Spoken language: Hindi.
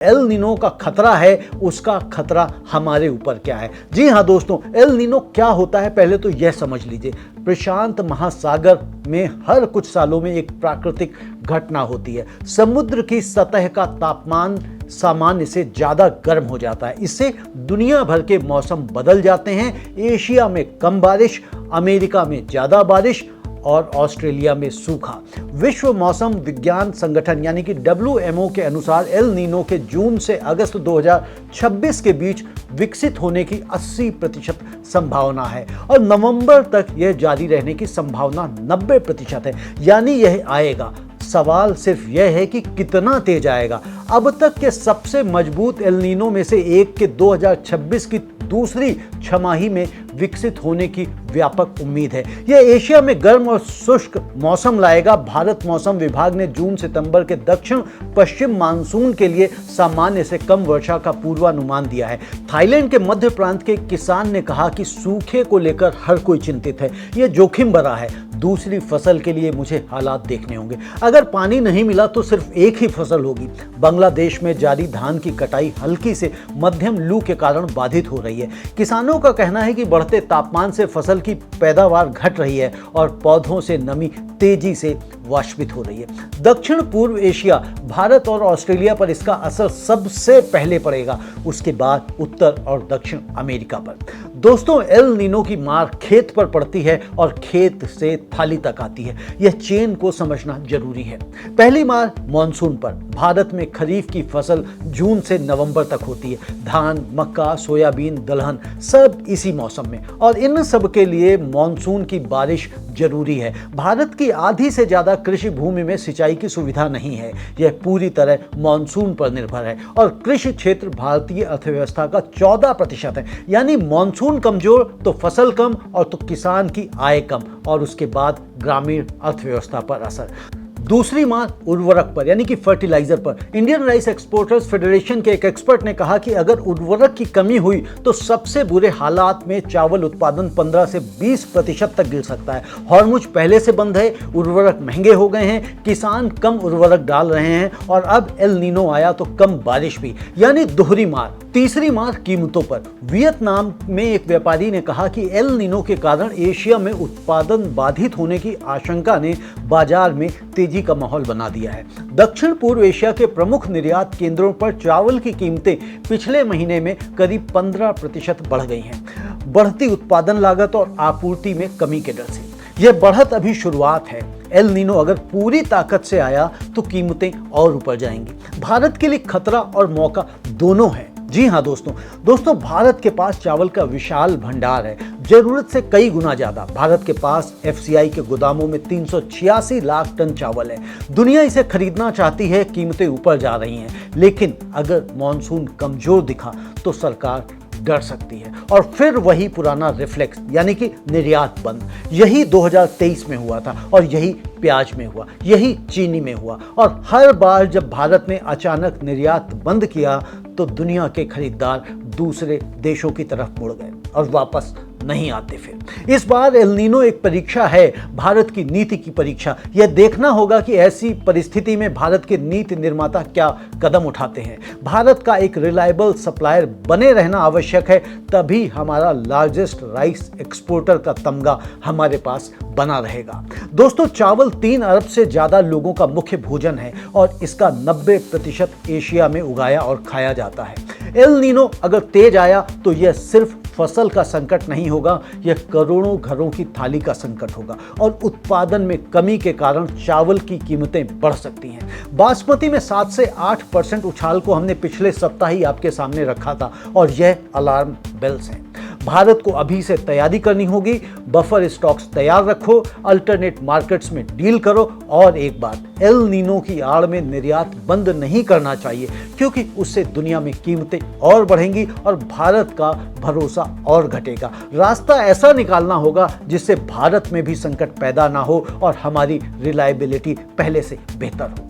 एल नीनो का खतरा है, उसका खतरा हमारे ऊपर क्या है। जी हाँ दोस्तों, एल नीनो क्या होता है पहले तो यह समझ लीजिए। प्रशांत महासागर में हर कुछ सालों में एक प्राकृतिक घटना होती है। समुद्र की सतह का तापमान सामान्य से ज़्यादा गर्म हो जाता है। इससे दुनिया भर के मौसम बदल जाते हैं। एशिया में कम बारिश, अमेरिका में ज़्यादा बारिश और ऑस्ट्रेलिया में सूखा। विश्व मौसम विज्ञान संगठन यानी कि WMO के अनुसार एल नीनो के जून से अगस्त 2026 के बीच विकसित होने की 80% संभावना है और नवंबर तक यह जारी रहने की संभावना 90% है, यानी यह आएगा। सवाल सिर्फ यह है कि कितना तेज आएगा। अब तक के सबसे मजबूत एल नीनो में से एक के 2026 की दूसरी छमाही में विकसित होने की व्यापक उम्मीद है। यह एशिया में गर्म और शुष्क मौसम लाएगा। भारत मौसम विभाग ने जून सितंबर के दक्षिण पश्चिम मानसून के लिए सामान्य से कम वर्षा का पूर्वानुमान दिया है। थाईलैंड के मध्य प्रांत के किसान ने कहा कि सूखे को लेकर हर कोई चिंतित है। यह जोखिम भरा है। दूसरी फसल के लिए मुझे हालात देखने होंगे। अगर पानी नहीं मिला तो सिर्फ एक ही फसल होगी। बांग्लादेश में जारी धान की कटाई हल्की से मध्यम लू के कारण बाधित हो रही है। किसानों का कहना है कि बढ़ते तापमान से फसल की पैदावार घट रही है और पौधों से नमी तेजी से वाष्पित हो रही है। दक्षिण पूर्व एशिया, भारत और ऑस्ट्रेलिया पर इसका असर सबसे पहले पड़ेगा, उसके बाद उत्तर और दक्षिण अमेरिका पर। दोस्तों, एल नीनो की मार खेत पर पड़ती है और खेत से थाली तक आती है। यह चेन को समझना जरूरी है। पहली मार मॉनसून पर। भारत में खरीफ की फसल जून से नवंबर तक होती है। धान, मक्का, सोयाबीन, दलहन सब इसी मौसम में, और इन सब के लिए मॉनसून की बारिश जरूरी है। भारत की आधी से ज्यादा कृषि भूमि में सिंचाई की सुविधा नहीं है। यह पूरी तरह मॉनसून पर निर्भर है और कृषि क्षेत्र भारतीय अर्थव्यवस्था का 14% है। यानी मॉनसून कमजोर तो फसल कम और तो किसान की आय कम और उसके बाद ग्रामीण अर्थव्यवस्था पर असर। दूसरी मार उर्वरक पर यानी कि फर्टिलाइजर पर। इंडियन राइस एक्सपोर्टर्स फेडरेशन के एक एक्सपर्ट ने कहा कि अगर उर्वरक की कमी हुई तो सबसे बुरे हालात में चावल उत्पादन 15 से 20% तक गिर सकता है। हॉर्मुज पहले से बंद है, उर्वरक महंगे हो गए हैं, किसान कम उर्वरक डाल रहे हैं और अब एल नीनो आया तो कम बारिश भी, यानी दोहरी मार। तीसरी मार कीमतों पर। वियतनाम में एक व्यापारी ने कहा कि एल नीनो के कारण एशिया में उत्पादन बाधित होने की आशंका ने बाजार में तेजी का माहौल बना दिया है। दक्षिण पूर्व एशिया के प्रमुख निर्यात केंद्रों पर चावल की कीमतें पिछले महीने में करीब 15% बढ़ गई हैं। बढ़ती उत्पादन लागत और आपूर्ति में कमी के डर से। यह बढ़त अभी शुरुआत है। एल नीनो अगर पूरी ताकत से आया तो कीमतें और ऊपर जाएंगी। भारत के लिए खतरा और मौका दोनों है। जी हाँ दोस्तों, भारत के पास चावल का विशाल भंडार है, जरूरत से कई गुना ज्यादा। भारत के पास FCI के गोदामों में 386 लाख टन चावल है। दुनिया इसे खरीदना चाहती है, कीमतें ऊपर जा रही हैं। लेकिन अगर मॉनसून कमजोर दिखा तो सरकार डर सकती है और फिर वही पुराना रिफ्लेक्स यानी कि निर्यात बंद। यही 2023 में हुआ था और यही प्याज में हुआ, यही चीनी में हुआ। और हर बार जब भारत ने अचानक निर्यात बंद किया तो दुनिया के खरीदार दूसरे देशों की तरफ मुड़ गए और वापस नहीं आते फिर। इस बार एल नीनो एक परीक्षा है, भारत की नीति की परीक्षा। यह देखना होगा कि ऐसी परिस्थिति में भारत के नीति निर्माता क्या कदम उठाते हैं। भारत का एक रिलायबल सप्लायर बने रहना आवश्यक है, तभी हमारा लार्जेस्ट राइस एक्सपोर्टर का तमगा हमारे पास बना रहेगा। दोस्तों, चावल 3 अरब से ज्यादा लोगों का मुख्य भोजन है और इसका 90% एशिया में उगाया और खाया जाता है। एल नीनो अगर तेज आया तो यह सिर्फ फसल का संकट नहीं होगा, यह करोड़ों घरों की थाली का संकट होगा और उत्पादन में कमी के कारण चावल की कीमतें बढ़ सकती हैं। बासमती में 7 से 8% उछाल को हमने पिछले सप्ताह ही आपके सामने रखा था और यह अलार्म बेल्स हैं। भारत को अभी से तैयारी करनी होगी। बफर स्टॉक्स तैयार रखो, अल्टरनेट मार्केट्स में डील करो और एक बात, एल नीनो की आड़ में निर्यात बंद नहीं करना चाहिए क्योंकि उससे दुनिया में कीमतें और बढ़ेंगी और भारत का भरोसा और घटेगा। रास्ता ऐसा निकालना होगा जिससे भारत में भी संकट पैदा ना हो और हमारी रिलायबिलिटी पहले से बेहतर हो।